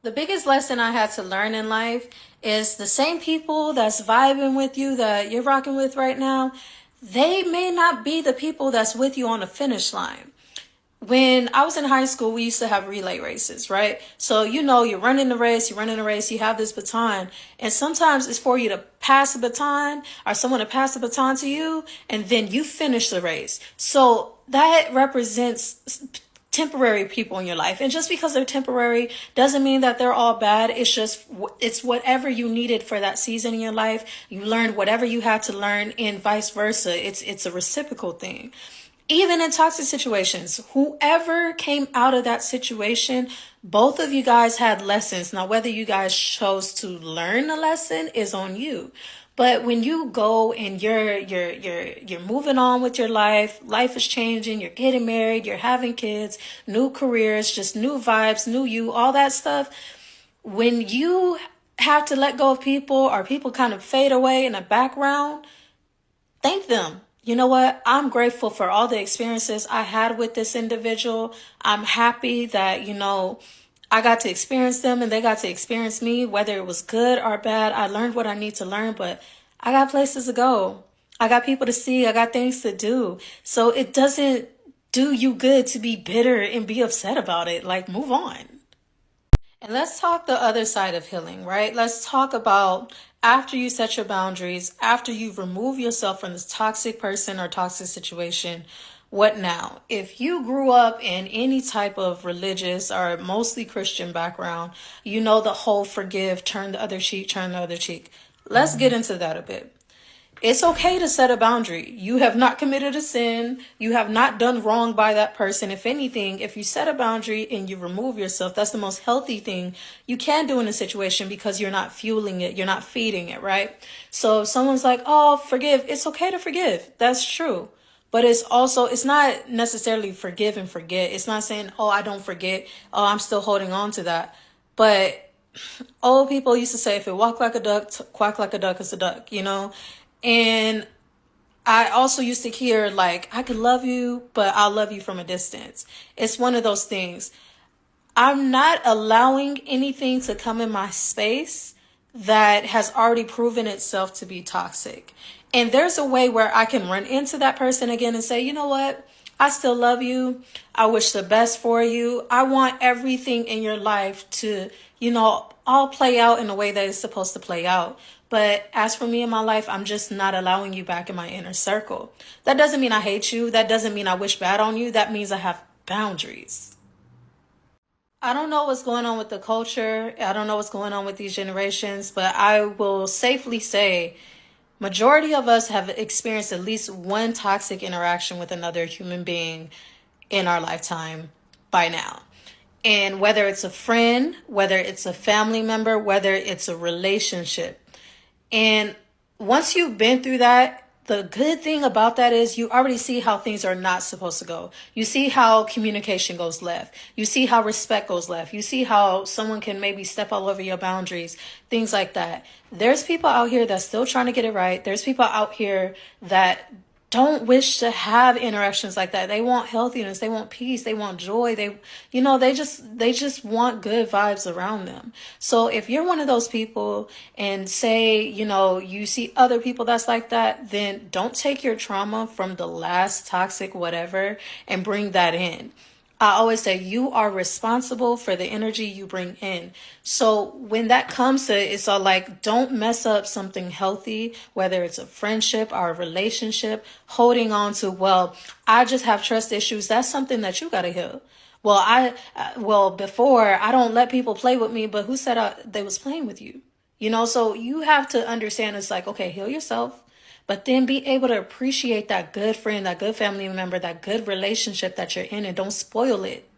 The biggest lesson I had to learn in life is the same people that's vibing with you, that you're rocking with right now, they may not be the people that's with you on the finish line. When I was in high school, we used to have relay races, right? So, you're running the race, you have this baton, and sometimes it's for you to pass the baton or someone to pass the baton to you, and then you finish the race. So that represents temporary people in your life. And just because they're temporary doesn't mean that they're all bad. It's whatever you needed for that season in your life. You learned whatever you had to learn, and vice versa. It's a reciprocal thing. Even in toxic situations, whoever came out of that situation, both of you guys had lessons. Now, whether you guys chose to learn a lesson is on you. But when you go and you're moving on with your life is changing, you're getting married, you're having kids, new careers, just new vibes, new you, all that stuff. When you have to let go of people, or people kind of fade away in the background, thank them. You know what? I'm grateful for all the experiences I had with this individual. I'm happy that, I got to experience them and they got to experience me, whether it was good or bad. I learned what I need to learn, but I got places to go. I got people to see. I got things to do. So it doesn't do you good to be bitter and be upset about it. Like, move on. And let's talk the other side of healing, right? Let's talk about after you set your boundaries, after you've removed yourself from this toxic person or toxic situation, what now? If you grew up in any type of religious or mostly Christian background, you know the whole forgive, turn the other cheek, turn the other cheek. Let's get into that a bit. It's okay to set a boundary. You have not committed a sin. You have not done wrong by that person. If anything, if you set a boundary and you remove yourself, that's the most healthy thing you can do in a situation, because you're not fueling it. You're not feeding it, right? So if someone's like, oh, forgive, it's okay to forgive. That's true. But it's not necessarily forgive and forget. It's not saying, oh, I don't forget. Oh, I'm still holding on to that. But old people used to say, if it walk like a duck, quack like a duck, it's a duck. And I also used to hear, like, I could love you, but I'll love you from a distance. It's one of those things. I'm not allowing anything to come in my space that has already proven itself to be toxic. And there's a way where I can run into that person again and say, you know what? I still love you. I wish the best for you. I want everything in your life to, all play out in the way that it's supposed to play out. But as for me in my life, I'm just not allowing you back in my inner circle. That doesn't mean I hate you. That doesn't mean I wish bad on you. That means I have boundaries. I don't know what's going on with the culture. I don't know what's going on with these generations, but I will safely say majority of us have experienced at least one toxic interaction with another human being in our lifetime by now. And whether it's a friend, whether it's a family member, whether it's a relationship. And once you've been through that, the good thing about that is you already see how things are not supposed to go. You see how communication goes left. You see how respect goes left. You see how someone can maybe step all over your boundaries, things like that. There's people out here that's still trying to get it right. There's people out here that don't wish to have interactions like that. They want healthiness, they want peace, they want joy. They just want good vibes around them. So if you're one of those people and say, you see other people that's like that, then don't take your trauma from the last toxic whatever and bring that in. I always say you are responsible for the energy you bring in. So when that comes to it, it's all like, don't mess up something healthy, whether it's a friendship or a relationship, holding on to, well, I just have trust issues. That's something that you got to heal. Before I don't let people play with me, but who said they was playing with you? So you have to understand, it's like, okay, heal yourself. But then be able to appreciate that good friend, that good family member, that good relationship that you're in, and don't spoil it,